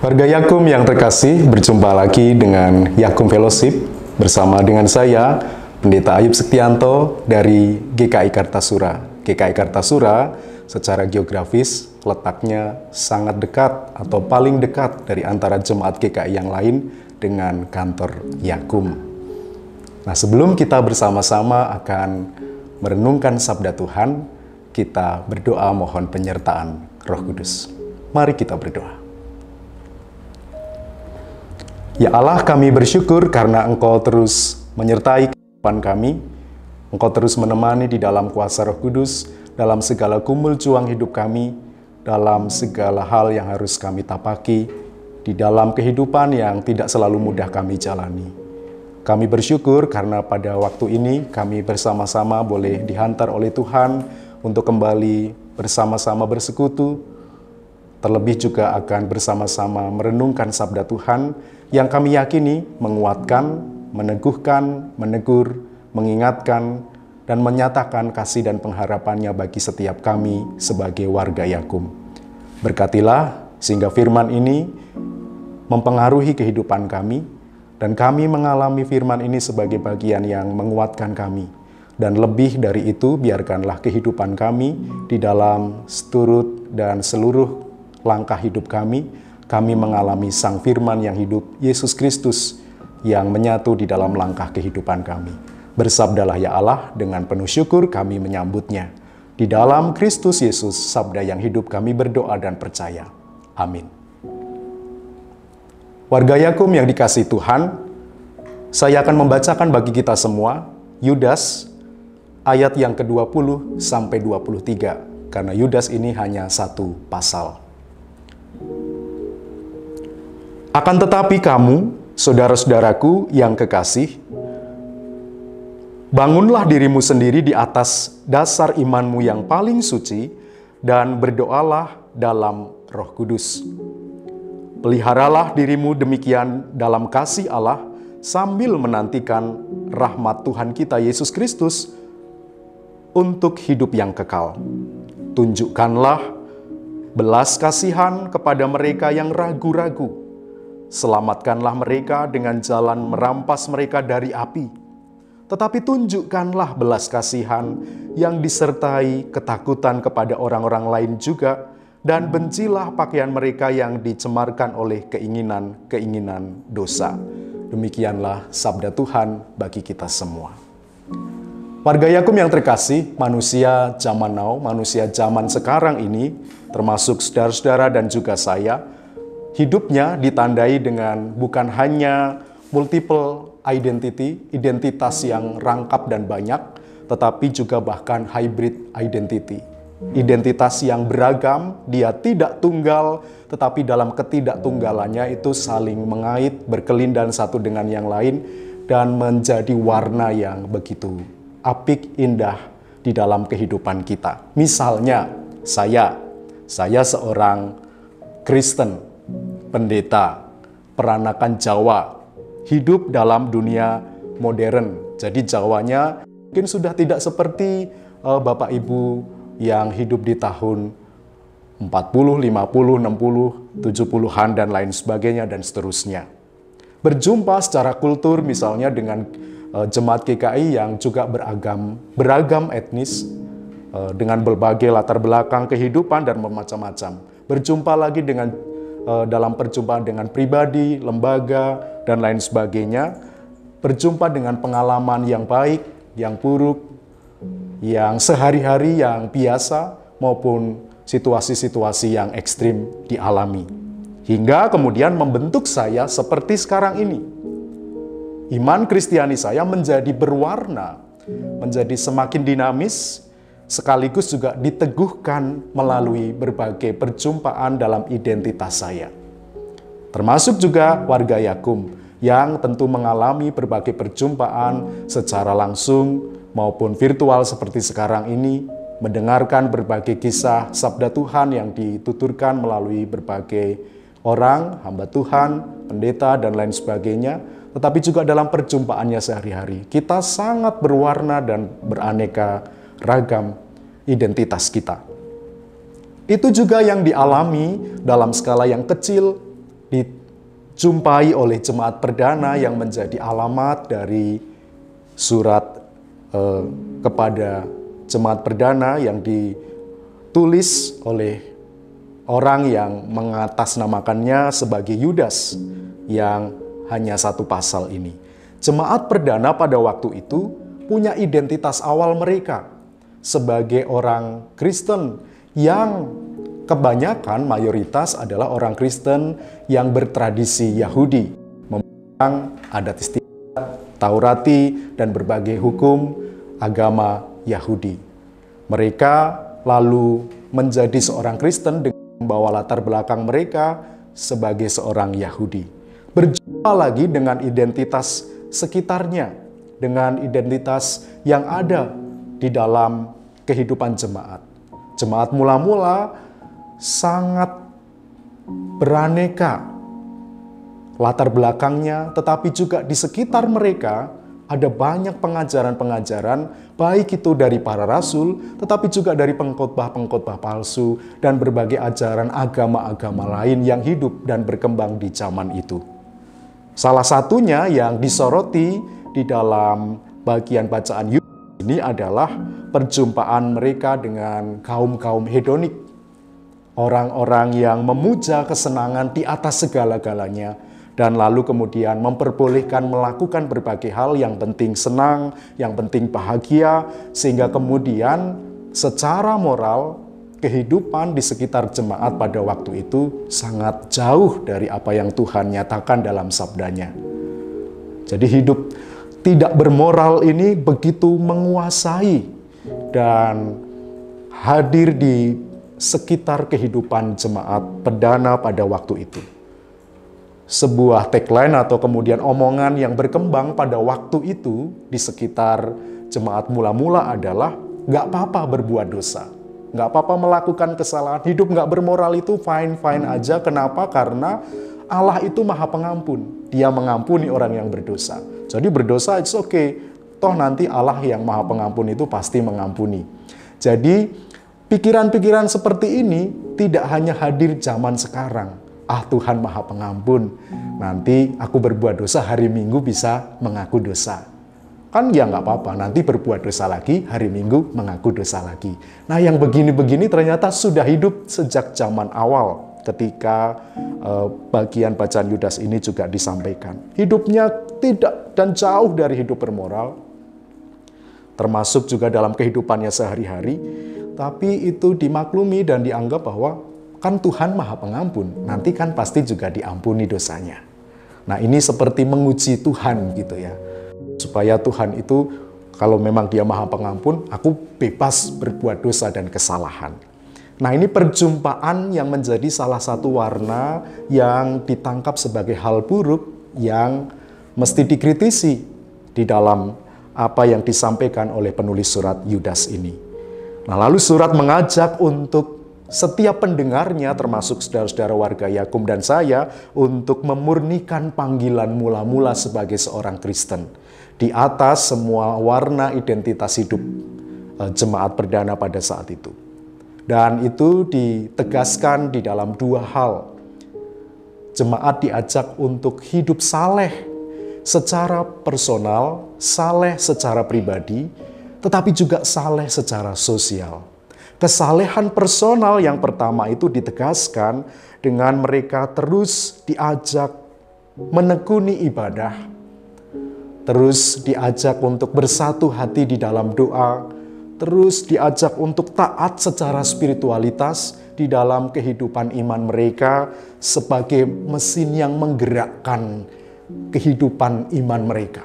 Warga Yakum yang terkasih, berjumpa lagi dengan Yakum Fellowship bersama dengan saya, Pendeta Ayub Setianto dari GKI Kartasura. GKI Kartasura secara geografis letaknya sangat dekat atau paling dekat dari antara jemaat GKI yang lain dengan kantor Yakum. Nah, sebelum kita bersama-sama akan merenungkan sabda Tuhan, kita berdoa mohon penyertaan Roh Kudus. Mari kita berdoa. Ya Allah, kami bersyukur karena Engkau terus menyertai kehidupan kami. Engkau terus menemani di dalam kuasa Roh Kudus, dalam segala gumul juang hidup kami, dalam segala hal yang harus kami tapaki, di dalam kehidupan yang tidak selalu mudah kami jalani. Kami bersyukur karena pada waktu ini kami bersama-sama boleh dihantar oleh Tuhan untuk kembali bersama-sama bersekutu, terlebih juga akan bersama-sama merenungkan sabda Tuhan yang kami yakini menguatkan, meneguhkan, menegur, mengingatkan, dan menyatakan kasih dan pengharapannya bagi setiap kami sebagai warga Yakum. Berkatilah sehingga firman ini mempengaruhi kehidupan kami, dan kami mengalami firman ini sebagai bagian yang menguatkan kami. Dan lebih dari itu, biarkanlah kehidupan kami di dalam seturut dan seluruh langkah hidup kami mengalami Sang Firman yang hidup, Yesus Kristus, yang menyatu di dalam langkah kehidupan kami. Bersabdalah ya Allah, dengan penuh syukur kami menyambutnya. Di dalam Kristus Yesus, sabda yang hidup, kami berdoa dan percaya. Amin. Warga Yakum yang dikasihi Tuhan, saya akan membacakan bagi kita semua Yudas ayat yang ke-20 sampai 23, karena Yudas ini hanya satu pasal. Akan tetapi kamu, saudara-saudaraku yang kekasih, bangunlah dirimu sendiri di atas dasar imanmu yang paling suci dan berdoalah dalam Roh Kudus. Peliharalah dirimu demikian dalam kasih Allah sambil menantikan rahmat Tuhan kita Yesus Kristus untuk hidup yang kekal. Tunjukkanlah belas kasihan kepada mereka yang ragu-ragu. Selamatkanlah mereka dengan jalan merampas mereka dari api. Tetapi tunjukkanlah belas kasihan yang disertai ketakutan kepada orang-orang lain juga, dan bencilah pakaian mereka yang dicemarkan oleh keinginan-keinginan dosa. Demikianlah sabda Tuhan bagi kita semua. Warga Yakum yang terkasih, manusia zaman now, manusia zaman sekarang ini, termasuk saudara-saudara dan juga saya, hidupnya ditandai dengan bukan hanya multiple identity, identitas yang rangkap dan banyak, tetapi juga bahkan hybrid identity. Identitas yang beragam, dia tidak tunggal, tetapi dalam ketidaktunggalannya itu saling mengait, berkelindan satu dengan yang lain, dan menjadi warna yang begitu apik, indah di dalam kehidupan kita. Misalnya, saya seorang Kristen, pendeta, peranakan Jawa, hidup dalam dunia modern. Jadi Jawanya mungkin sudah tidak seperti Bapak Ibu yang hidup di tahun 40, 50, 60, 70-an dan lain sebagainya dan seterusnya. Berjumpa secara kultur misalnya dengan jemaat GKI yang juga beragam etnis, dengan berbagai latar belakang kehidupan dan macam-macam. Berjumpa lagi dengan dalam perjumpaan dengan pribadi, lembaga, dan lain sebagainya. Berjumpa dengan pengalaman yang baik, yang buruk, yang sehari-hari, yang biasa, maupun situasi-situasi yang ekstrim dialami. Hingga kemudian membentuk saya seperti sekarang ini. Iman Kristiani saya menjadi berwarna, menjadi semakin dinamis, sekaligus juga diteguhkan melalui berbagai perjumpaan dalam identitas saya. Termasuk juga warga Yakum yang tentu mengalami berbagai perjumpaan secara langsung maupun virtual seperti sekarang ini, mendengarkan berbagai kisah sabda Tuhan yang dituturkan melalui berbagai orang, hamba Tuhan, pendeta, dan lain sebagainya, tetapi juga dalam perjumpaannya sehari-hari. Kita sangat berwarna dan beraneka ragam identitas kita. Itu juga yang dialami dalam skala yang kecil di dijumpai oleh jemaat perdana yang menjadi alamat dari surat kepada jemaat perdana yang ditulis oleh orang yang mengatasnamakannya sebagai Yudas yang hanya satu pasal ini. Jemaat perdana pada waktu itu punya identitas awal mereka sebagai orang Kristen yang kebanyakan mayoritas adalah orang Kristen yang bertradisi Yahudi, memegang adat istiadat, Taurati, dan berbagai hukum agama Yahudi. Mereka lalu menjadi seorang Kristen dengan membawa latar belakang mereka sebagai seorang Yahudi. Berjumpa lagi dengan identitas sekitarnya, dengan identitas yang ada di dalam kehidupan jemaat. Jemaat mula-mula sangat beraneka latar belakangnya, tetapi juga di sekitar mereka ada banyak pengajaran-pengajaran, baik itu dari para rasul, tetapi juga dari pengkhotbah-pengkhotbah palsu, dan berbagai ajaran agama-agama lain yang hidup dan berkembang di zaman itu. Salah satunya yang disoroti di dalam bagian bacaan Yudas ini adalah perjumpaan mereka dengan kaum-kaum hedonik, orang-orang yang memuja kesenangan di atas segala-galanya, dan lalu kemudian memperbolehkan melakukan berbagai hal, yang penting senang, yang penting bahagia, sehingga kemudian secara moral kehidupan di sekitar jemaat pada waktu itu sangat jauh dari apa yang Tuhan nyatakan dalam sabdanya. Jadi hidup tidak bermoral ini begitu menguasai dan hadir di sekitar kehidupan jemaat perdana pada waktu itu. Sebuah tagline atau kemudian omongan yang berkembang pada waktu itu di sekitar jemaat mula-mula adalah nggak apa-apa berbuat dosa, nggak apa-apa melakukan kesalahan, hidup nggak bermoral itu fine-fine aja. Kenapa? Karena Allah itu maha pengampun, Dia mengampuni orang yang berdosa. Jadi berdosa it's okay, toh nanti Allah yang maha pengampun itu pasti mengampuni. Jadi pikiran-pikiran seperti ini tidak hanya hadir zaman sekarang. Tuhan maha pengampun, nanti aku berbuat dosa hari Minggu bisa mengaku dosa. Kan ya nggak apa-apa, nanti berbuat dosa lagi, hari Minggu mengaku dosa lagi. Nah yang begini-begini ternyata sudah hidup sejak zaman awal ketika bagian bacaan Yudas ini juga disampaikan. Hidupnya tidak dan jauh dari hidup bermoral, termasuk juga dalam kehidupannya sehari-hari, tapi itu dimaklumi dan dianggap bahwa kan Tuhan maha pengampun, nanti kan pasti juga diampuni dosanya. Nah ini seperti menguji Tuhan gitu ya. Supaya Tuhan itu kalau memang Dia maha pengampun, aku bebas berbuat dosa dan kesalahan. Nah ini perjumpaan yang menjadi salah satu warna yang ditangkap sebagai hal buruk yang mesti dikritisi di dalam apa yang disampaikan oleh penulis surat Yudas ini. Nah lalu surat mengajak untuk setiap pendengarnya, termasuk saudara-saudara warga Yakub dan saya, untuk memurnikan panggilan mula-mula sebagai seorang Kristen di atas semua warna identitas hidup jemaat perdana pada saat itu. Dan itu ditegaskan di dalam dua hal. Jemaat diajak untuk hidup saleh secara personal, saleh secara pribadi, tetapi juga saleh secara sosial. Kesalehan personal yang pertama itu ditegaskan dengan mereka terus diajak menekuni ibadah, terus diajak untuk bersatu hati di dalam doa, terus diajak untuk taat secara spiritualitas di dalam kehidupan iman mereka sebagai mesin yang menggerakkan kehidupan iman mereka.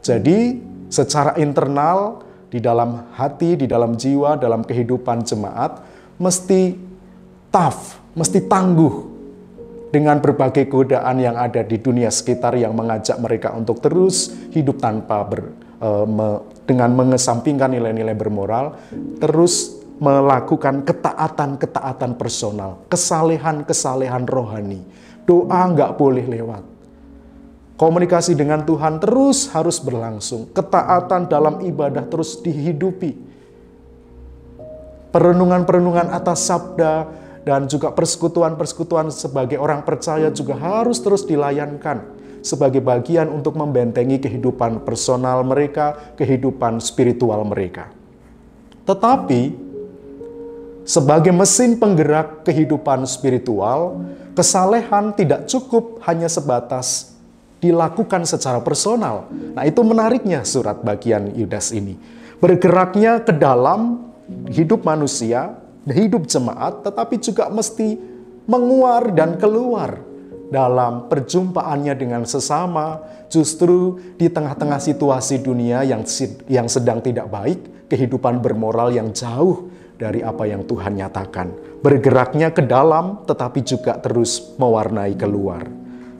Jadi secara internal, di dalam hati, di dalam jiwa, dalam kehidupan jemaat, mesti tough, mesti tangguh dengan berbagai godaan yang ada di dunia sekitar yang mengajak mereka untuk terus hidup tanpa dengan mengesampingkan nilai-nilai bermoral, terus melakukan ketaatan-ketaatan personal, kesalehan-kesalehan rohani. Doa nggak boleh lewat. Komunikasi dengan Tuhan terus harus berlangsung. Ketaatan dalam ibadah terus dihidupi. Perenungan-perenungan atas sabda dan juga persekutuan-persekutuan sebagai orang percaya juga harus terus dilayankan sebagai bagian untuk membentengi kehidupan personal mereka, kehidupan spiritual mereka. Tetapi sebagai mesin penggerak kehidupan spiritual, kesalehan tidak cukup hanya sebatas dilakukan secara personal. Nah, itu menariknya surat bagian Yudas ini. Bergeraknya ke dalam hidup manusia, hidup jemaat, tetapi juga mesti menguar dan keluar dalam perjumpaannya dengan sesama. Justru di tengah-tengah situasi dunia yang sedang tidak baik, kehidupan bermoral yang jauh dari apa yang Tuhan nyatakan. Bergeraknya ke dalam, tetapi juga terus mewarnai keluar.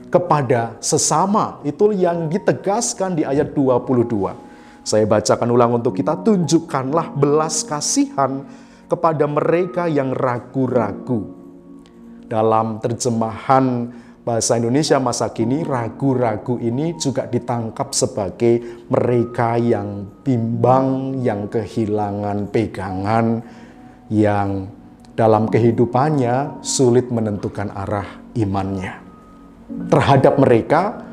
Kepada sesama, itu yang ditegaskan di ayat 22. Saya bacakan ulang untuk kita. Tunjukkanlah belas kasihan kepada mereka yang ragu-ragu. Dalam terjemahan bahasa Indonesia masa kini, ragu-ragu ini juga ditangkap sebagai mereka yang bimbang, yang kehilangan pegangan, yang dalam kehidupannya sulit menentukan arah imannya. Terhadap mereka,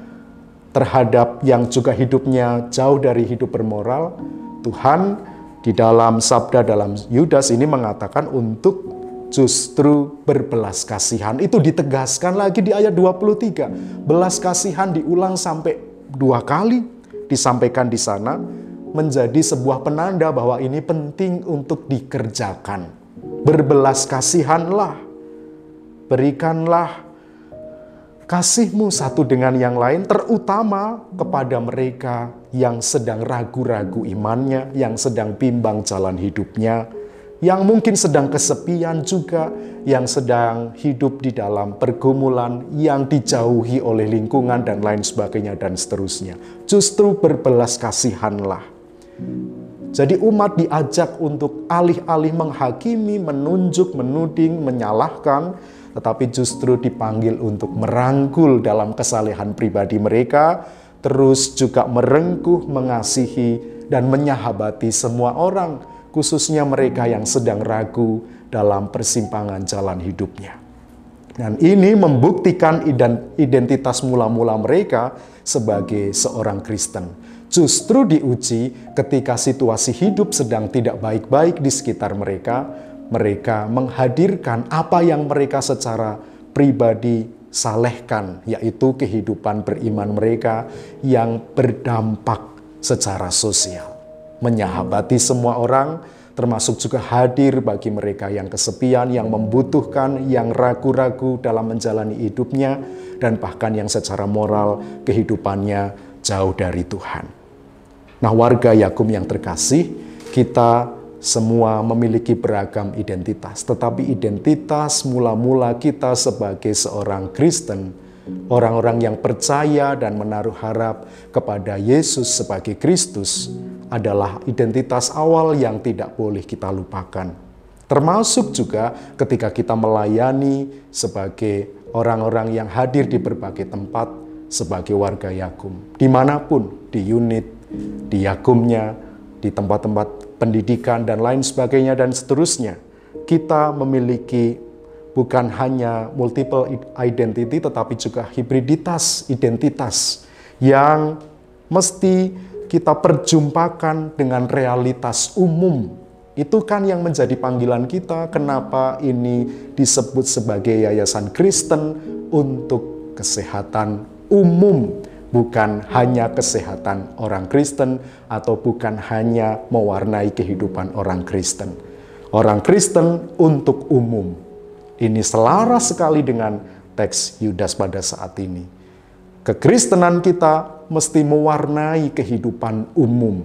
terhadap yang juga hidupnya jauh dari hidup bermoral, Tuhan di dalam sabda dalam Yudas ini mengatakan untuk justru berbelas kasihan. Itu ditegaskan lagi di ayat 23. Belas kasihan diulang sampai 2 kali disampaikan di sana, menjadi sebuah penanda bahwa ini penting untuk dikerjakan. Berbelas kasihanlah, berikanlah kasihmu satu dengan yang lain, terutama kepada mereka yang sedang ragu-ragu imannya, yang sedang bimbang jalan hidupnya, yang mungkin sedang kesepian juga, yang sedang hidup di dalam pergumulan, yang dijauhi oleh lingkungan dan lain sebagainya dan seterusnya. Justru berbelas kasihanlah. Jadi umat diajak untuk alih-alih menghakimi, menunjuk, menuding, menyalahkan, tetapi justru dipanggil untuk merangkul dalam kesalehan pribadi mereka, terus juga merengkuh, mengasihi, dan menyahabati semua orang, khususnya mereka yang sedang ragu dalam persimpangan jalan hidupnya. Dan ini membuktikan identitas mula-mula mereka sebagai seorang Kristen. Justru diuji ketika situasi hidup sedang tidak baik-baik di sekitar mereka, mereka menghadirkan apa yang mereka secara pribadi salehkan, yaitu kehidupan beriman mereka yang berdampak secara sosial. Menyahabati semua orang, termasuk juga hadir bagi mereka yang kesepian, yang membutuhkan, yang ragu-ragu dalam menjalani hidupnya, dan bahkan yang secara moral kehidupannya jauh dari Tuhan. Nah, warga Yakub yang terkasih, kita semua memiliki beragam identitas, tetapi identitas mula-mula kita sebagai seorang Kristen, orang-orang yang percaya dan menaruh harap kepada Yesus sebagai Kristus, adalah identitas awal yang tidak boleh kita lupakan. Termasuk juga ketika kita melayani sebagai orang-orang yang hadir di berbagai tempat sebagai warga Yakub, dimanapun, di unit, di Yakumnya, di tempat-tempat pendidikan dan lain sebagainya dan seterusnya. Kita memiliki bukan hanya multiple identity, tetapi juga hibriditas identitas yang mesti kita perjumpakan dengan realitas umum. Itu kan yang menjadi panggilan kita, kenapa ini disebut sebagai yayasan Kristen untuk kesehatan umum. Bukan hanya kesehatan orang Kristen atau bukan hanya mewarnai kehidupan orang Kristen. Orang Kristen untuk umum. Ini selaras sekali dengan teks Yudas pada saat ini. Kekristenan kita mesti mewarnai kehidupan umum.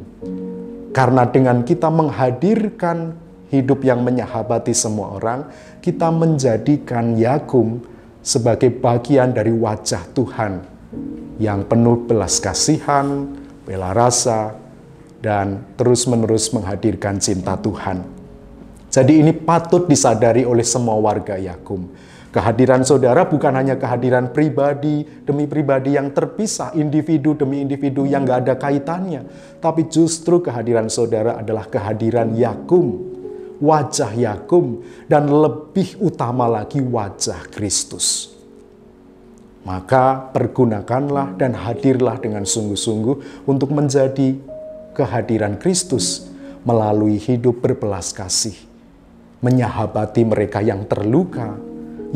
Karena dengan kita menghadirkan hidup yang menyahabati semua orang, kita menjadikan Yakub sebagai bagian dari wajah Tuhan yang penuh belas kasihan, bela rasa, dan terus-menerus menghadirkan cinta Tuhan. Jadi ini patut disadari oleh semua warga Yakub. Kehadiran saudara bukan hanya kehadiran pribadi demi pribadi yang terpisah, individu demi individu yang gak ada kaitannya. Tapi justru kehadiran saudara adalah kehadiran Yakub, wajah Yakub, dan lebih utama lagi wajah Kristus. Maka pergunakanlah dan hadirlah dengan sungguh-sungguh untuk menjadi kehadiran Kristus melalui hidup berbelas kasih, menyahabati mereka yang terluka,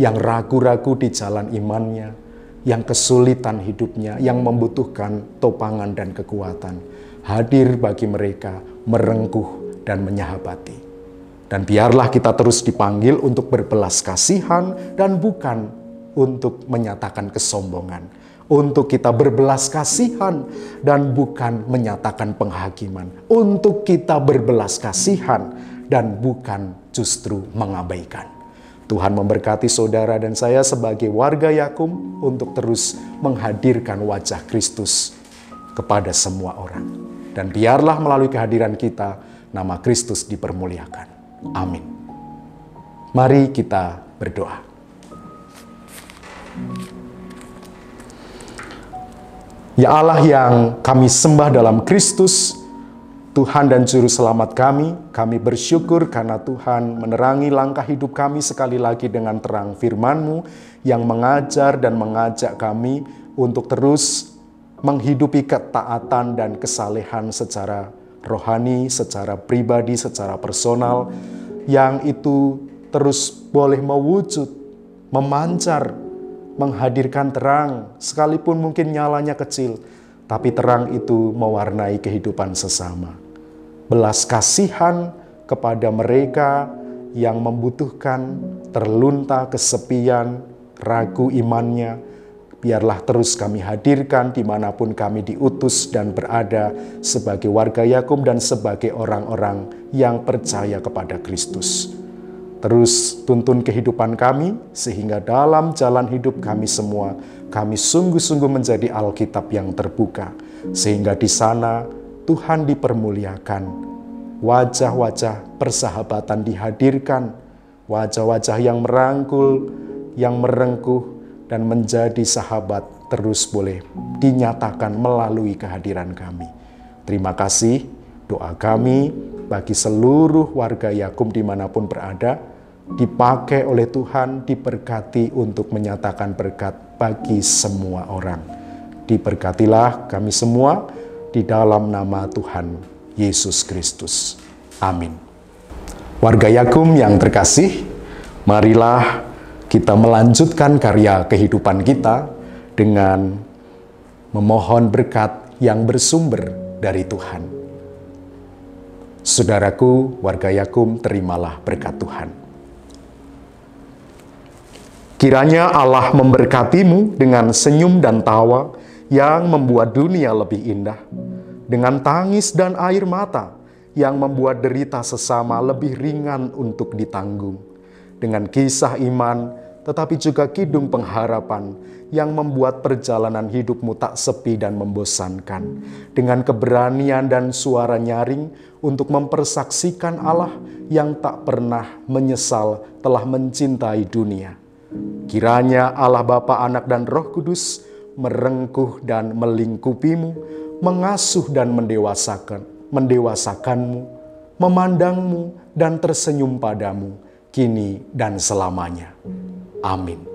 yang ragu-ragu di jalan imannya, yang kesulitan hidupnya, yang membutuhkan topangan dan kekuatan. Hadir bagi mereka, merengkuh dan menyahabati. Dan biarlah kita terus dipanggil untuk berbelas kasihan dan bukan untuk menyatakan kesombongan. Untuk kita berbelas kasihan dan bukan menyatakan penghakiman. Untuk kita berbelas kasihan dan bukan justru mengabaikan. Tuhan memberkati saudara dan saya sebagai warga Yakum untuk terus menghadirkan wajah Kristus kepada semua orang. Dan biarlah melalui kehadiran kita, nama Kristus dipermuliakan. Amin. Mari kita berdoa. Ya Allah yang kami sembah dalam Kristus, Tuhan dan Juru Selamat kami bersyukur karena Tuhan menerangi langkah hidup kami sekali lagi dengan terang firman-Mu yang mengajar dan mengajak kami untuk terus menghidupi ketaatan dan kesalehan secara rohani, secara pribadi, secara personal, yang itu terus boleh mewujud, memancar, menghadirkan terang, sekalipun mungkin nyalanya kecil, tapi terang itu mewarnai kehidupan sesama. Belas kasihan kepada mereka yang membutuhkan, terlunta, kesepian, ragu imannya. Biarlah terus kami hadirkan dimanapun kami diutus dan berada sebagai warga Yakub dan sebagai orang-orang yang percaya kepada Kristus. Terus tuntun kehidupan kami sehingga dalam jalan hidup kami semua, kami sungguh-sungguh menjadi Alkitab yang terbuka. Sehingga di sana Tuhan dipermuliakan, wajah-wajah persahabatan dihadirkan, wajah-wajah yang merangkul, yang merengkuh, dan menjadi sahabat terus boleh dinyatakan melalui kehadiran kami. Terima kasih, doa kami bagi seluruh warga Yakub dimanapun berada, dipakai oleh Tuhan, diberkati untuk menyatakan berkat bagi semua orang. Diberkatilah kami semua, di dalam nama Tuhan Yesus Kristus. Amin. Warga Yakum yang terkasih, marilah kita melanjutkan karya kehidupan kita dengan memohon berkat yang bersumber dari Tuhan. Saudaraku, warga Yakum, terimalah berkat Tuhan. Kiranya Allah memberkatimu dengan senyum dan tawa yang membuat dunia lebih indah, dengan tangis dan air mata yang membuat derita sesama lebih ringan untuk ditanggung, dengan kisah iman tetapi juga kidung pengharapan yang membuat perjalanan hidupmu tak sepi dan membosankan, dengan keberanian dan suara nyaring untuk mempersaksikan Allah yang tak pernah menyesal telah mencintai dunia. Kiranya Allah Bapa, Anak, dan Roh Kudus merengkuh dan melingkupimu, mengasuh dan mendewasakanmu, memandangmu dan tersenyum padamu, kini dan selamanya. Amin.